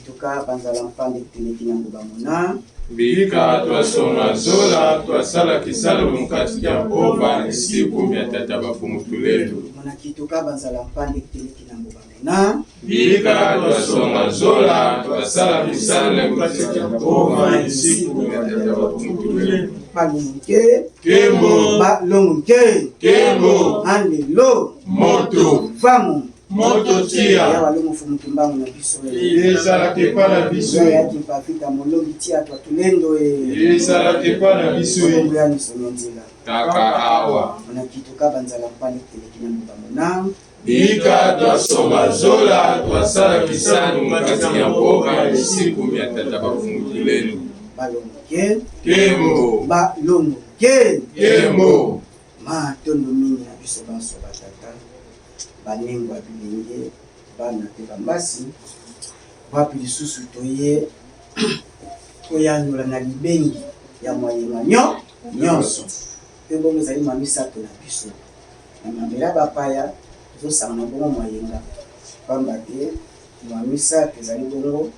kituka banzala mpande kuteleki na ngubamona Bika twasoma zola twasala kisalo mukati ya mpova isiku mya tata bafumutu letu. Mona kituka banzala mpande kuteleki na ngubamona Bika twasoma zola twasala kisalo mukati ya mpova isiku mya tata bafumutu letu. Balunguke Kembo balunguke Kembo Andelo moto Vamos moto tia ya walimu fumutumbangu na biso Yesala kepana biso ya tipafika molongi tia twatulendo Yesala kepana biso ya nisonyonzila Kaka awa mona kituka banzala mpande kuteleki na ngubamona Bika twasoma zola twasala kisalo mukati ya mpova isiku mya tata bafumutu letu. balunguke Kembo balunguke Kembo matondo mingi na biso banso batata banengo ya bilenge bana te bambasi wapi lisusu toye koyandola na libengi ya mwayenga nyonso mpe bongo ezali mwa misato na biso na mamela bapaya tozosanga na bongo mwayenga pamba te mwa misato ezali bongo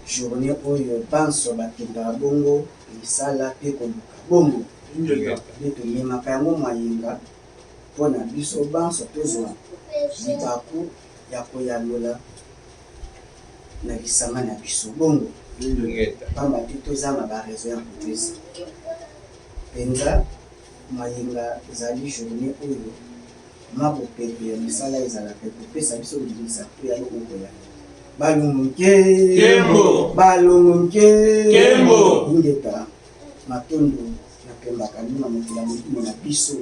journée oyo banso bakendaka bongo misala mpe koluka bongo nde tomemaka yango mwayenga mpo na biso banso tozwa libaku ya koyandola na lisanga na biso bongo pamba te tozanga barezo ya kopesa mpenza mwayenga ezali journée oyo mabopepe ya misala ezalaka kopesa biso limisa to ya lokokoya balunguke Kembo balunguke Kembo ingeta matondo napembaka ndima mokila mokimo na biso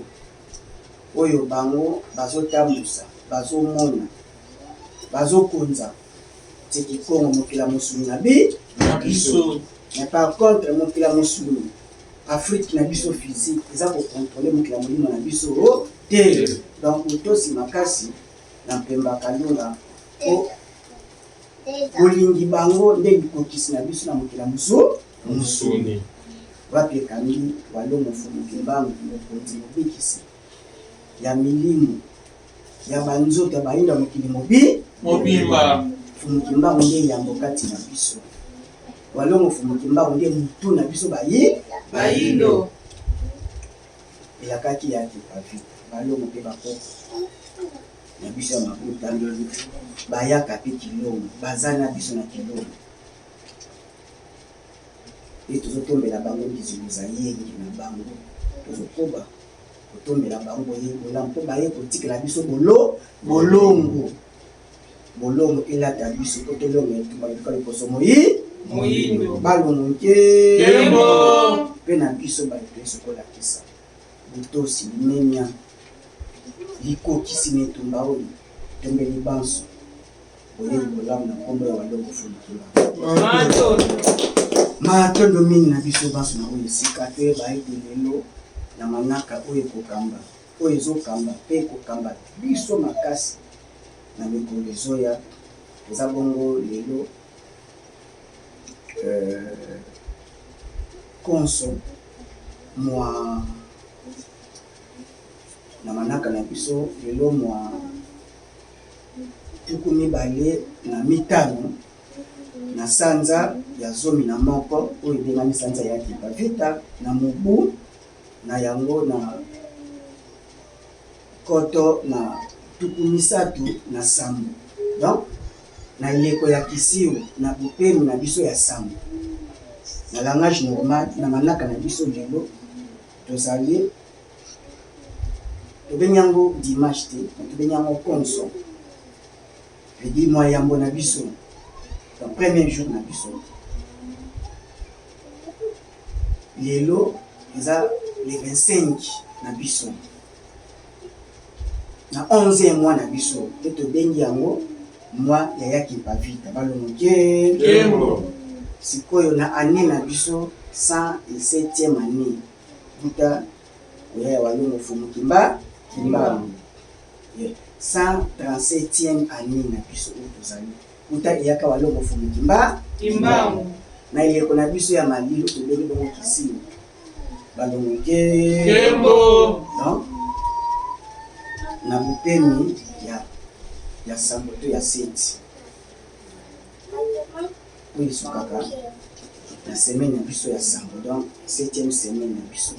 oyo bango bazotambusa bazomona bazokonza teki kongo mokila mosuni na biso mais par contre mokila mosuni Afrique na biso physique eza kokontrole mokila molimo na biso te donc tosi makasi na mpembaka ndunga bolingi bango nde likokisi na biso na mokila musuni wapi ekangi walongo fumuki mbangu mokonzi mobikisi ya milimo ya banzoto ya bayinda mokili mobimba fumuki mbangu nde yambo kati na biso walongo fumuki mbangu nde mutu na biso bayindo elakaki yaki pavita balongo mpe bakoko na biso ya makuta bayaka mpe kilongo baza na biso na kilongo e tozotombela bango bizibuza yengi na bango tozokoba kotombela bango yegola mpo baye kotikela biso bolongo elata biso po tolongo etumbaka liposo moyindo balongoke Kembo mpe na biso bato esokolakisa butosi limemia likokisi netumba oyo tombeli banso boyeyi bolamu na nkombo ya walongo fulukila matondo mingi na biso banso na oyo esika te bayete lelo na manaka oyo ekokamba oyo ezokamba mpe ekokamba biso makasi na mikolo ezoya eza bongo lelo konso mwa na manaka na biso lelo mwa 25 na sanza ya 11 oyo ebengami sanza ya kipavita na mobu na yango na koto na 3 na sambo donc na ileko ya kisio na bupemi na biso ya sambo na langage normal na manaka na biso lelo tozali tobengi yango dimanche te tobengi yango konso edi mwa yambo na biso le premier jour na biso lelo eza le 25 na biso na 11e mois na biso te tobengi yango mois ya yaki pavita balongoke Kembo sikoyo na année na biso 107e année buta oya walongo fumuki kimbangu 137e année na biso oyo tozali buta eyaka walongo fumuki kimbangu na ileko na biso ya malilo tobengi bongo kisio balongoke Kembo donc na bupemi ya sambo to ya seti oyo esukaka na semaine ya biso ya sango, donc 7e semaine ya biso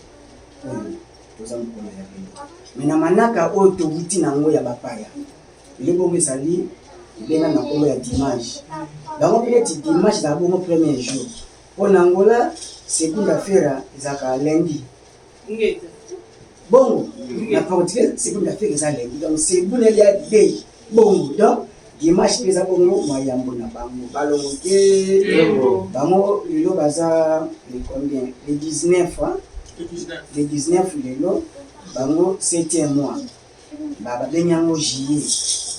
oyo toza mokolo ya lelo. Me na manaka oyo towuti nango ya bapaya eloko bongo ezali ebenga na nkombo ya dimanche. Bango peut-être dimanche ezala bongo premier jour, mpo na ngola seconde affaire ezalaka lundi bongo, na portugais seconde affaire eza lundi, donc seconde elia day bongo, donc dimanche mpe eza bongo mayambo na bango balongoke bango lelo baza le combien, le 19 le 19 lelo bango 7e mois babengi yango juillet,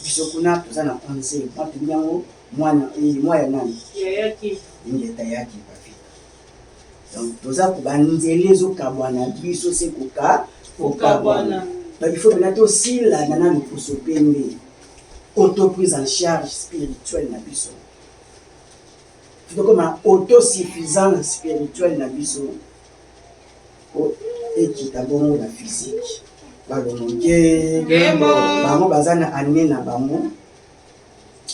biso kuna toza na 11 mois tobengi yango mwa ya nani ingeta yaki bafika. Donc toza kobanzela ezokabwana biso se kokabwana, donc il faut maintenant tosila na loposo pembe auto-prise en charge spirituelle na biso, comme autosuffisance spirituelle na biso ekita bongo na physique balongoke bango baza na année na bango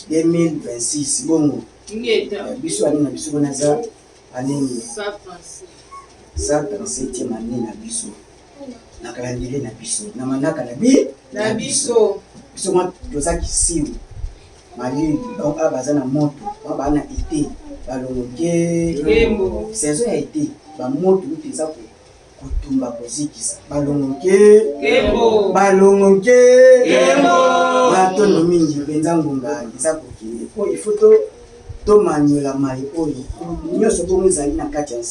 2026 bongo biso année na biso bona za année 137e année na biso na calendrier na biso na manaka na biso biso mwa toza kisimu malili, donc a baza na moto baa na été balongoke saison ya été bamoto mpe eza kotumba kozikisa balongoke batono mingi mpenza ngonga eza kokende po ifo tomanyola mai oyo nyonso bongo ezali na kati ya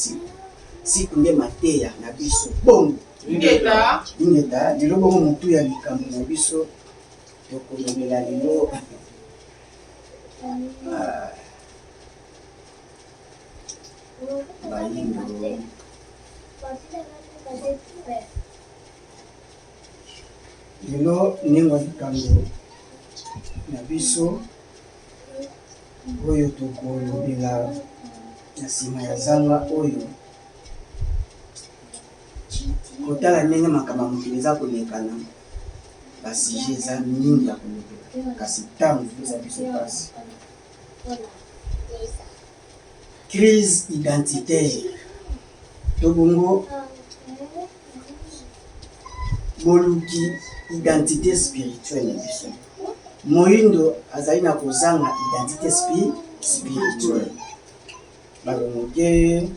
siku nde mateya na biso bongo ingeta lelo bongo motu ya likambo na biso tokolobela lelo bayindo lelo ndenge ya likambo na biso oyo tokolobela na nsima ya zanga oyo kotala ndenge makambo mokili eza kolekana, basije eza mingi ya kolobela kasi ntango eza biso pasi. Crise identitaire to bongo boluki identité spirituelle na biso. Moyindo azali na kozanga identité spirituelle balongoke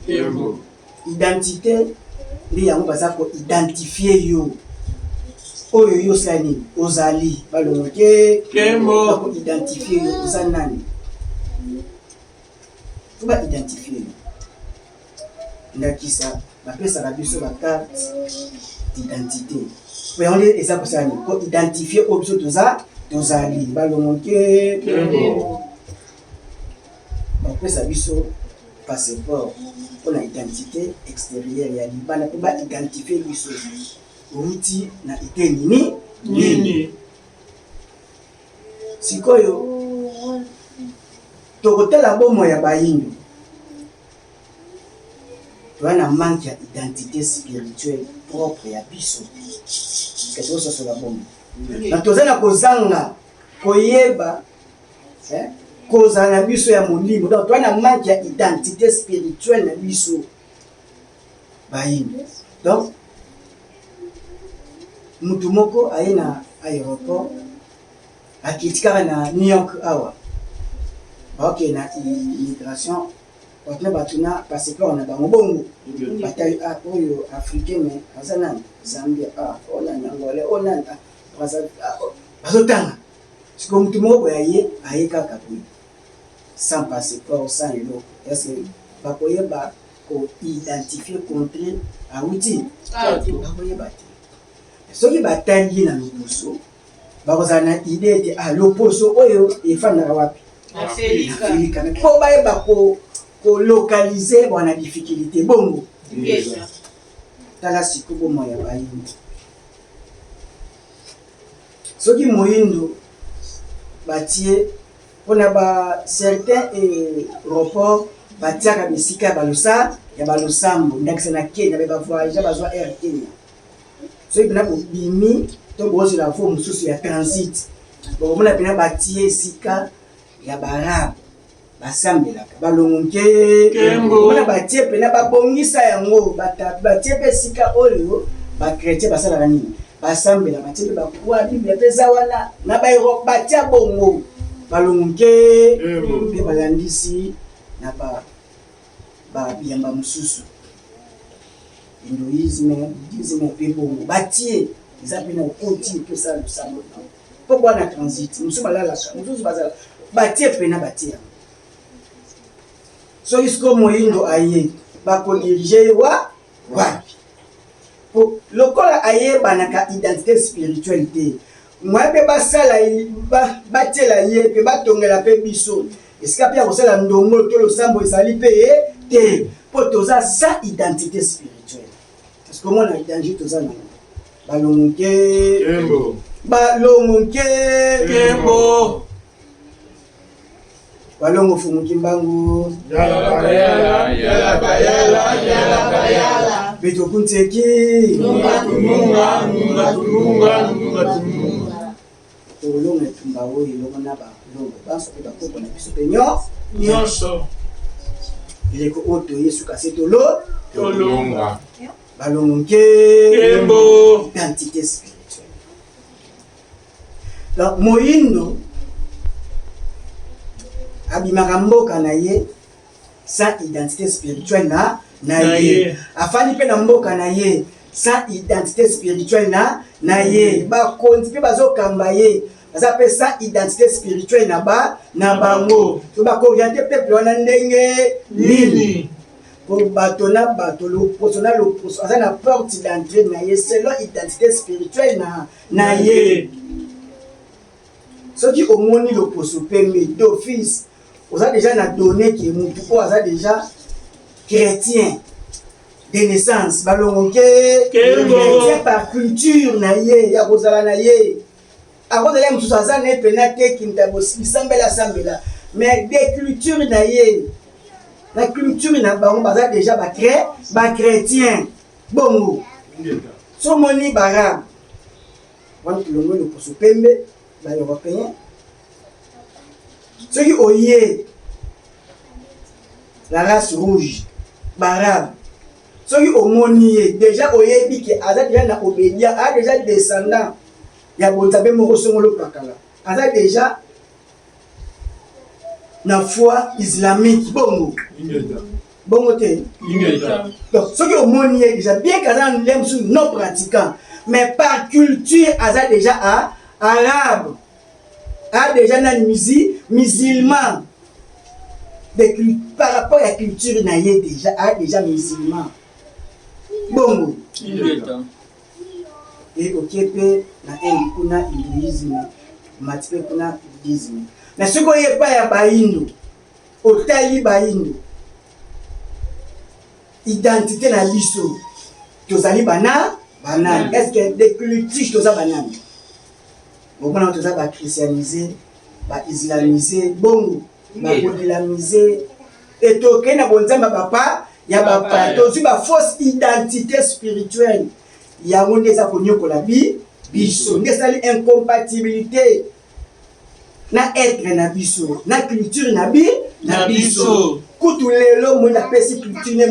identité ndi yango baza ko identifier yo oyo yo sani ozali balongoke ko identifier yo oza nani ba identifier yo ndakisa bapesaka biso bakarte d'identité po yango eza kosala nini ko identifier oyo biso tozali balongoke bapesa biso passeport mpona identité extérieure ya libanda mpo baidentifie biso outi na ete nini sikoyo tokotala bomo ya bayindo toza na manque ya identité spirituelle propre ya biso kasi ososola bomo na toza na kozanga koyeba kozala na biso ya molimo, donc toza na manque ya identité spirituelle na biso bayindo. Donc mutu moko aye na aéroport akitikaka na New York awa baoke na immigration otuna batuna passeport na bango bongo batali oyo africain mais aza nani Zambia onani Angola onani bazotanga siko mutu moko aye kaka boye sans passeport sans eloko est-ce que bakoyeba ko identifier contre awuti bakoyeba te soki batali na loposo bakozala na idée ete loposo oyo efandaka wapi Afrika mpo bayeba kolokalize bwana difficulté bongo tala siko bomo ya bayindo soki moyindo batie mpona ba certain aéroport batiaka bisika ya balosambo ndakisa na Kenya be bavoyage bazwa Air Kenya soki mpena bobimi to bozela vo mosusu ya transit bomona mpena batie esika ya baarabe basambelaka balongoke mpona batie pena babongisa yango batie mpe esika oyo bakretien basalaka nini basambela batie mpe bakwa biblia mpe eza wana na baero batia bongo balongoke mpe balandisi na babiyamba mosusu hinduisme bouddhisme mpe bongo batie eza mpe na okoti mpe osala losambo mpo bwana transit mosusu balalaka mosusu bazala batie pena batie yango soki siko moyindo aye bakodirige ye wapi lokola ayebanaka identité spirituelle te mwa mpe basala batiela ye mpe batongela mpe biso esika mpe ya kosala ndongo to losambo ezali mpe ye te mpo toza sa identité spirituelle parce que omona identité toza nango balongoke balongo fumuki mbangu beto kunteki tolonga etumba oyo elongo na balongo banso mpe bakoko na biso mpe nyonso eleko oyo toyesuka se tolonga balongo nke identité spirituelle. Donc moyindo abimaka mboka na ye sa identité spirituelle na ye afani mpe na mboka na ye sa identité spirituelle na ye bakonzi mpe bazokamba ye baza mpe sa identité spirituelle na bango to bakoriente peuple wana ndenge nini po bato na bato loposo na loposo aza na porte d'entrée na ye selon identité spirituelle na ye soki omoni loposo pembe d'office oza déjà na donné que mutu oyo aza déjà chrétien de naissance balongoke chrétien par culture na ye ya kozala na ye akozala mosusu aza na ye pena te kinta bisambela mais de culture na ye na culture na bango baza déjà bachrétien bongo so moni barabe wana tulongo loposo pembe baeuropéen soki oye la race rouge barabe soki omoni ye déjà oyebi ke aza déjà na obédia aza déjà descendant ya bonzabe moko songolo pakala aza déjà na foi islamique bongo te donc soki omoni ye déjà bien qu'aza na ndenge mosusu non pratiquant mais par culture aza déjà arabe a déjà na musulman par rapport à la culture na ye déjà musulman bongo et okepe na kuna hinduisme matipe kuna bouddhisme mais soki oye pa ya bahindu otali bahindu identité na biso tozali banani est-ce que des cultures toza banani bomona toza bachristianisé baislamisé bongo bakodilamisé etoke na bonzamba papa ya bapa tozwi bafausse identité spirituelle yango nde eza konyokola biso nde esali incompatibilité na être na biso na culture na biso kutu lelo moi napesi culture ne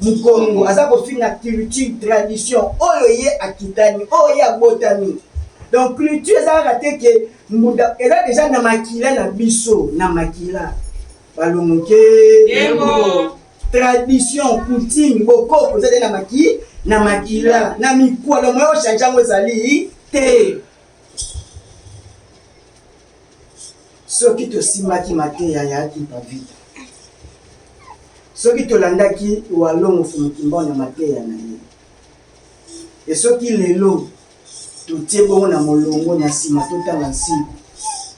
mukongo aza kofinga culture tradition oyo ye akitani oyo ye abotami donc culture ezalaka te ke muda eza déjà na makila na biso na makila balongoke tradition coutume bokoko eza te na makila na mikwalo moyo ochange yango ezali te soki tosimbaki mateya yaki pavita soki tolandaki walongo fumukimba na mateya na ye e soki lelo totie bongo na molongo na nsima totanga nsiku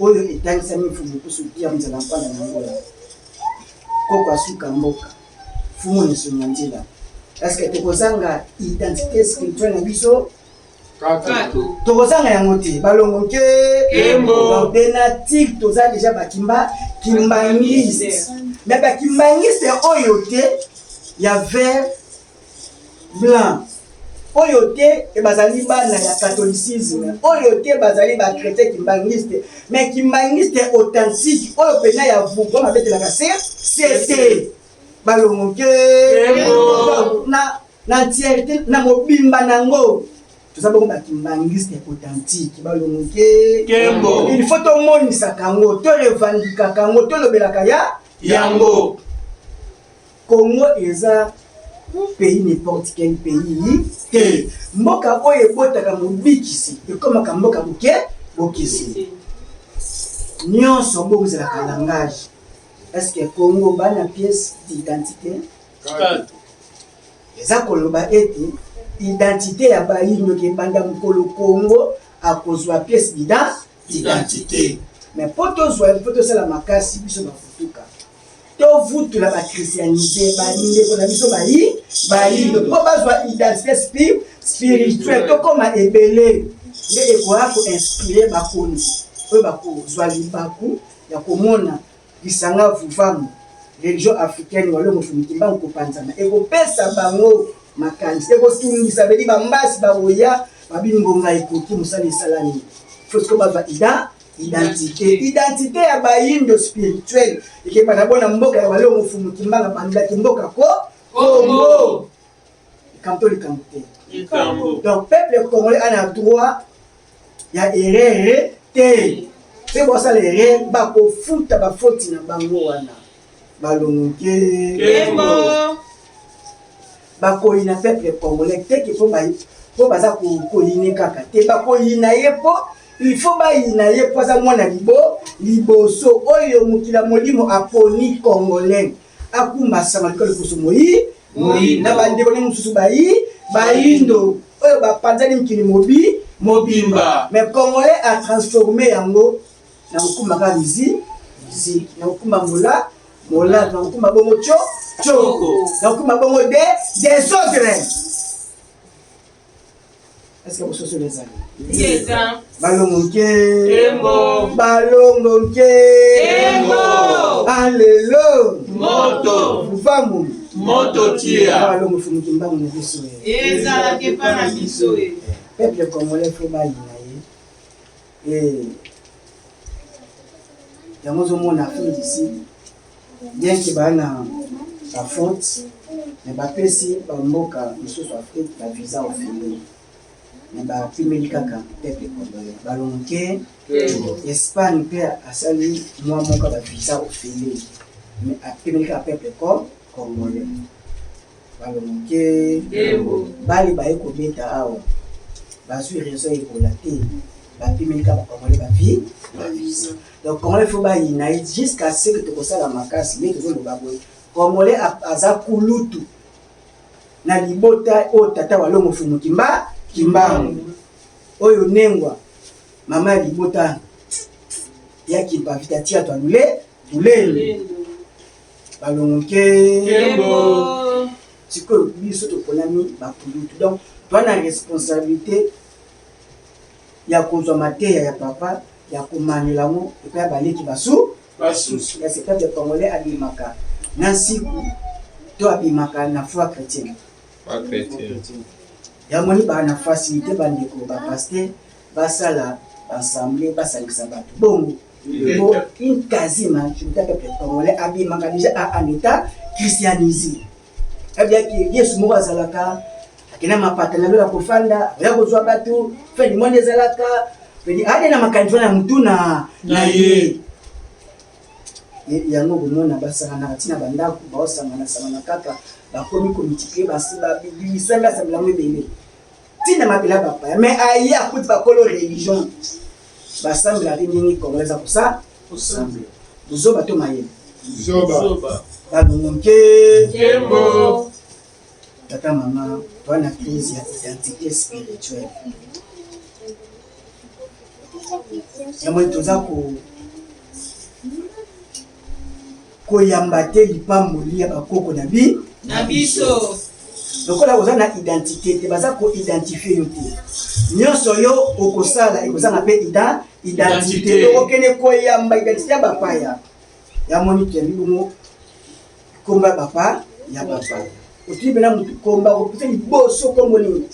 oyo etangisami fumu kusu tia mzala mpana na ngola koko asuka mboka fumu nesonga nzela parce que tokozanga identité spirituelle na biso tokozanga yango te balongoke denatique toza déjà bakimbangiste mais bakimbangiste oyo te ya vert blanc oyo te e bazali bana ya catholicisme, oyo te bazali ba chrétien kimbangiste, mais kimbangiste authentique oyo pena ya vuba mabetelaka c'était balongoke na entièreté na mobimba nango toza bongo bakimbangiste authentique balongoke il faut tomonisa kango to revendika kango to lobelaka ya yango. Congo eza pays n'importe quel pays te mboka oyo ebotaka mobikisi ekomaka mboka bokisi nyonso bongo ezalaka langage. Est-ce que Congo bana pièce d'identité eza koloba ete identité ya bayindo ke banda mokolo Congo akozwa pièce d'identité, mais poto sala makasi biso bafutuka to vutula ba christianisé balinde kona biso bayindo po bazwa identité spirituelle to koma ebele nde ekoya ko inspire bakoni oyo bakozwa libaku ya komona lisanga vuvamu religion africaine walo mofumiki bango kopanzana ekopesa bango makanisi ekosungisa beli bambasi baoya babingonga ekoki mosala esalani faut que bazwa identité ya bayindo spirituel ekebana bona mboka ya walo mofumiki mbanga bandaki mboka Congo likambo te. Donc peuple congolais a droit ya erreur te. C'est pour ça les rêves bakofuta bafoti na bango wana balongoke bakoyina peuple congolais te ke po baza koyine kaka te bakoyina ye po il faut bayina ye po aza mwana liboso oyo mokila molimo aponi congolais akumba sama likolo koso moi na bandeko ne mosusu bayindo oyo bapanzani mokili mobimba mais congolais a transformé yango na kokumba ka musique na kokumba mola na kokumba bongo choko na kokumba bongo des autres. Est-ce que vous souhaitez les amis? Balongoke alelo moto tia balongo fumuki mbango na biso ezala ke pa na biso peuple congolais faut bayina ye yango ozomona Afrique d'ici bien ke bana bafaute mais bapesi bamboka mosusu Afrique ba visa ofele mais bapimeli kaka peuple congolais balongoke Espagne mpe asali mwa moka ba visa ofele mais apimeli kaka peuple congolais balongoke bali baye kobeta awa bazwi raison ekola te bapimeli kaka bacongolais bavisa. Donc Congolais faut bayina jusqu'à ce que tokosala makasi mais tozoloba boye Congolais aza kulutu na libota o tata walongo fumu kimbangu oyo nengwa mama libota ya kimba vitatia to tulele balongoke siko biso tokolami bakulutu. Donc twana responsabilité ya kozwa mateya ya papa ya komanela ngo epa baleki basu ya c'est pas de Congolais abimaka na siku to abimaka na foi chrétienne ya moni ba na facilité bandeko ba pasteur basala assemblée basalisa bato bongo bo une quasi majorité de Congolais abimaka déjà en état christianisé abia ki Yesu mo azalaka akina mapatana lola kofanda ya kozwa bato fe ni monde ezalaka pedi ade na makanjwa na mutuna na ye yango bomona basanga na tina bandako baosanga na sama kaka bakomi communiquer basiba bilisanga sabela mbele tina mabela papa mais ayi akuti bakolo religion basambela ringi congolais pour ça buzo bato maye zoba balongoke tata mama wana crise ya identité spirituelle yamwe toza koyamba te lipamboli ya bakoko na biso lokola oza na identité te baza koidentifie yo te nyonso yo okosala ekozanga mpe identité okokende koyamba identité ya bapaya yamoni kendi bongo komba bapa ya bapaya otuli bena mutu komba kopesa liboso kombo nini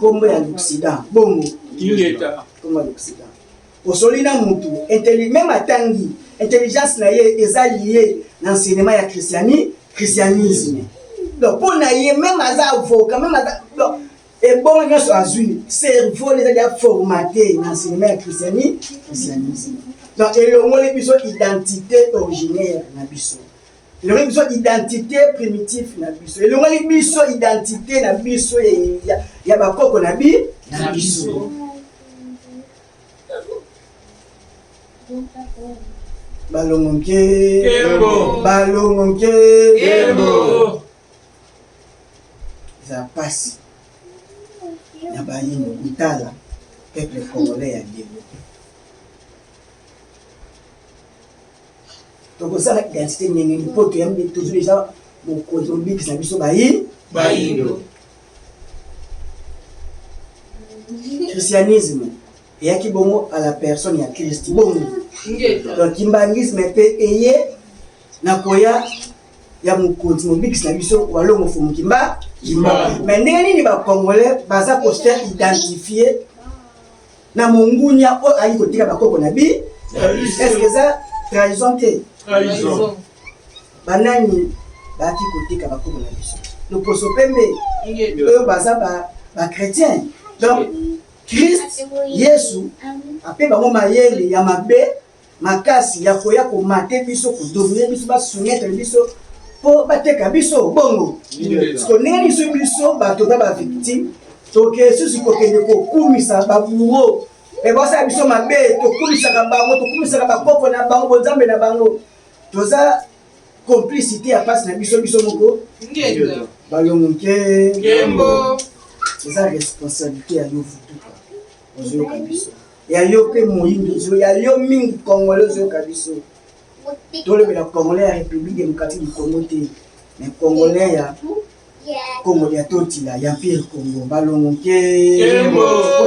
kombo ya l'Occident bongo Ingeta kombo ya l'Occident osoli na mutu même atangi intelligence na ye eza lié na enseignement ya christianisme donc pour na ye même aza avocat même aza donc et bon nyonso azwi cerveau les a formaté na enseignement ya christianisme donc elongoli biso identité originaire na biso elongoli biso identité primitive na biso elongoli biso identité na biso ya bakoko na biso balongonke za pasi na bayino kutala peuple congolais ya lelo tokosala identité ndenge mpo toyambi tozwi deja mokonzi mobikisa biso bayindo christianisme eyaki bongo à la personne ya Christ bongo donc kimbangisme mpe eye na koya ya mokonzi mobikisi na biso walongo fumu kimba mais ndenge nini bacongolais baza koster identifié na mongunia oyo ayi kotika bakoko na bi est-ce que eza trahison te banani baki kotika bakoko na biso loposo pembe oyo baza bachrétien donc Christ Yesu ape bango mayele ya mabe makasi ya koya komate biso kodomine biso basoumettre biso po bateka biso bongo so ndenge biso bato ba bavictime toke susi kokende kokumisa baburo ebosala biso mabe tokumisaka bango tokumisaka bakoko na bango bonzambe na bango toza complicité ya pasi na biso moko balongo nkembo eza responsabilité ya yo vutuka ozoyoka biso ya yo mpe moyindo ya yo mingi congolais ozoyoka biso tolobela congolais ya république démocratique du Congo te mais congolais ya Congo ya totila ya Pierre Congo balongo nkembo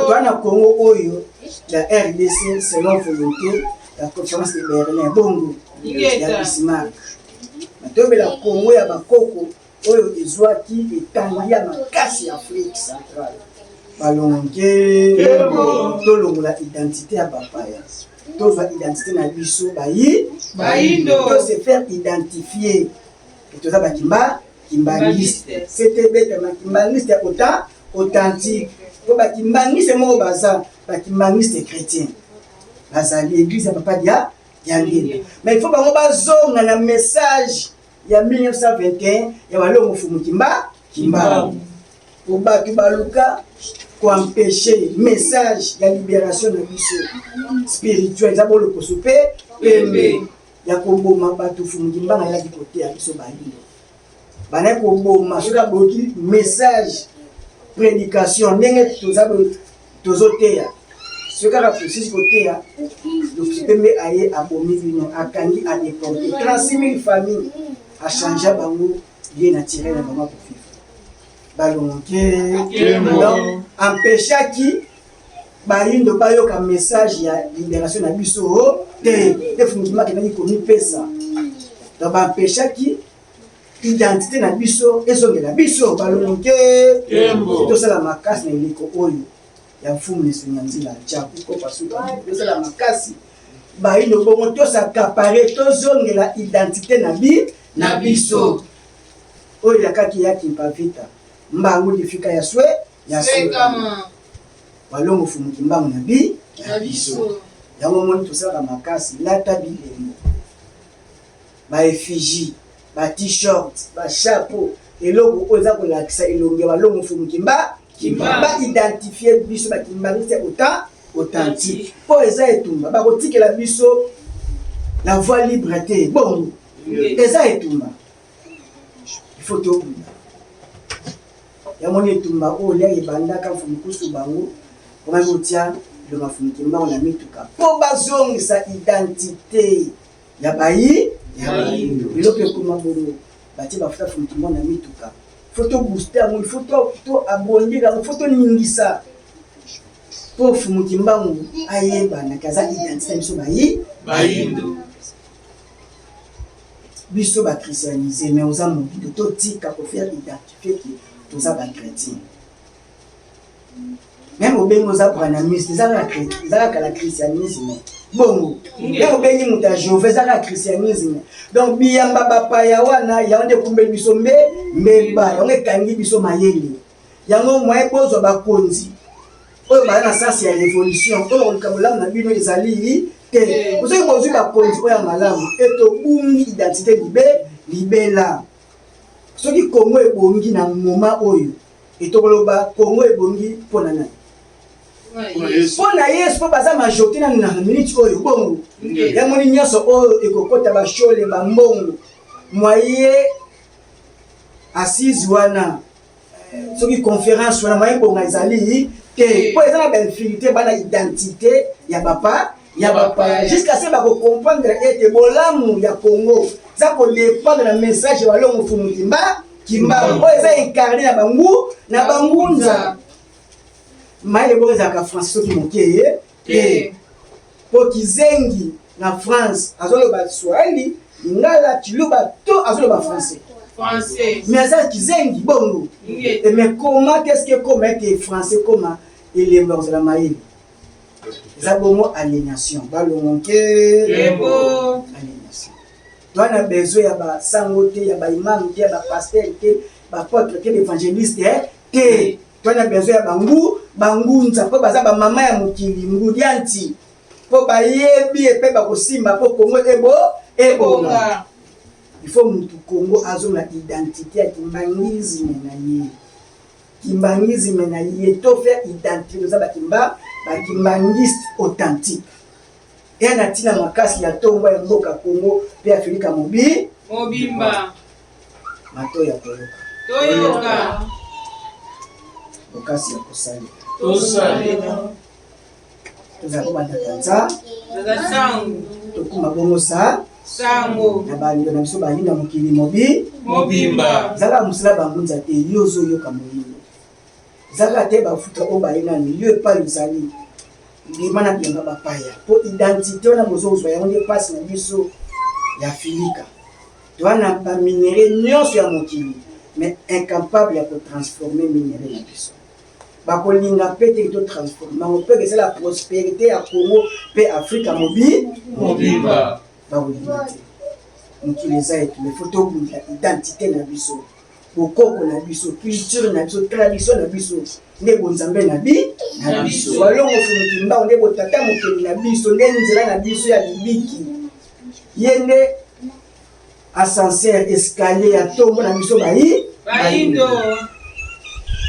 twana Congo oyo la RDC selon volonté la conférence de Berlin bongo ya Bismarck tobela Congo ya bakoko oyo ezwaki etangi ya makasi ya Afrique centrale balongo nkembo tolongola identité ya bapaya tozwa identité na biso bayindo se faire identifier toza bakimbangiste c'était bête bakimbangiste ya authentique po bakimbangiste moko baza bakimbangiste chrétien bazali église ya papa ya ngenda mais il faut bango bazonga na message ya 1921 ya balongo fumu kimba po bato baluka koempêcher message ya libération na biso spirituelle eza bolo koso pe pembe ya koboma bato fumu kimba elaki koteya biso bayindo bana koboma soki aboki message prédication ndenge tozoteya soki kaka processus koteya pembe aye abomi bino akangi adeporte 36 000 familles achangea bango ye naturel na bango akofika balongo donc empêchaki bayindo bayoka message ya libération na biso te fungima kendaki komipesa donc baempêchaki identité na biso ezongela biso balongo tosala makasi na eleko oyo ya mfumu nesenga nzila jaku kopasuka tosala makasi bayindo bongo tosakapare tozongela identité na biso oyo yakaki yaki mpavita mbangu difika ya swe balongo fumuki mbangu na biso yango moni tosalaka makasi lata bilembo baeffigie ba-t-shirt bachapeau eloko oyo eza kolakisa elongi balongo fumuki baidentifie biso bakimbangisi authentique mpo eza etumba bakotikela biso la voie libre te bongo eza etumba ifo tokunda yamoni etumba oyo lia ebandaka mfumukusu bango komaki kotia bilonga fumuki mbango na mituka mpo bazongisa identité ya bayindo biloko ekoma bongo batie bafuta fumuki mbango na mituka faut to booster yango il faut to abondir yango faut to ningisa po fumuki mbangu ayebana kaza identité biso bayindo biso bachristianisé mais oza mobido totika kofaire identifier ki toza bachrétien même au bengo za branamiste za la christianisme bongo même au bengi muta jove za la christianisme donc biyamba bapaya wana yaonde kumbe biso mbeba yango kangi biso mayele yango moye bozo bakonzi oyo bana na sasi ya révolution oyo likabolamu na bino ezali te ozoki bozwi bakonzi oyo ya malamu etobungi identité libela soki Congo ebongi na moma oyo etokoloba Congo ebongi mpona nani mpona Yesu mpo baza majorité nanu na minute oyo bongo yamoni nyonso oyo ekokota bashole bambongo mwaye assise wana soki conférence wana mwaye bongo ezali te mpo eza na bainfinité bana identité ya bapa jusqu'à ce bakocomprendre ete bolamu ya Congo za kodépendre na message balongo fumu kimbango oyo eza incarné na bangunza maile bo ezalaka français soki moke ye po kizengi na France azoloba Swahili ngala chiluba to azoloba français mais aza kizengi bongo mais comment qu'est-ce que comment être français comment elemba kozala maile eza bongo aliénation balongo ke aliénation wana besoin ya basango te ya baimam te ya bapasteur te bapotre te baévangéliste te twana besoin ya bangunza mpo baza bamama ya mokili ngudianti mpo bayebi epe bakosimba mpo Congo ebonga il faut mutu Congo azonga identité ya kimbangisme na ye to faire identité oza bakimbangiste authentique eya na ntina makasi ya ntongo ya mboka Congo mpe Afrika mobimba mato ya toyoka okasi ya kosalela tozala kobandakanza tokuma bongo sango na balinga na biso balinga mokili mobimba zalaka mosala bangunza te yo ozoyoka moyindo zalaka te bafuta oyo bayenani yo epai ozali ndima na bianga bapaya mpo identité wana bozozwa yango nde mpasi na biso ya Afrika towana baminere nyonso ya mokili mais incapable ya kotransformer minere na biso bakolinga mpe te totransforme yango mpe kesala prospérité ya Congo mpe Afrika mobimba bakolinga te mokili eza etu mais fo tobundela identité na biso bokoko na biso culture na biso tradition na biso nde bonzambe na biso balongo fumuki mbao nde botata mokili na biso nde nzela na biso ya libiki ye nde ascenseur escalier ya ntongo na biso bayindo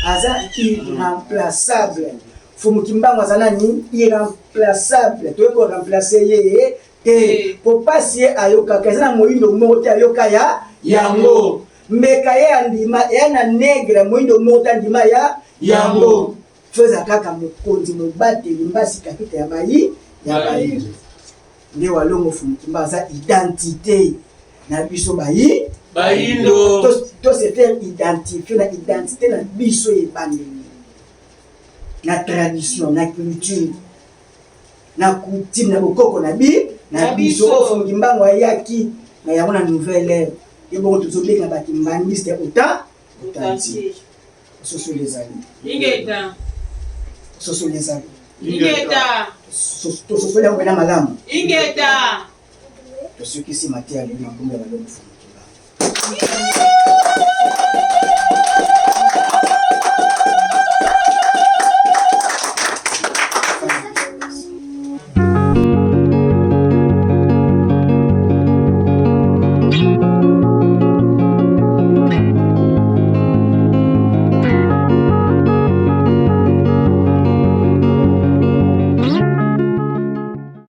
aza irremplaçable fumuki mbango aza nani irremplaçable toyei koremplace ye te po pasi ye ayokaka eza na moyindo moko te ayoka yango mbeka ye ya ndima eya na negre moyindo moko te ndima yango feza kaka mokonzi mobateli mbasi kapita ya bayindo nde walongo fumuki mbango aza identité na biso bayindo to se faire identifier na identité na biso ebandeli na tradition na culture na coutume na bokoko na biso oyo fumuki mbango ayaki na yango na nouvelle ère et bon tozobenga bakimbangiste authentique soso les amis soso yango pena malamu tosukisi mate ya lino ngombe balongo fumuki mbango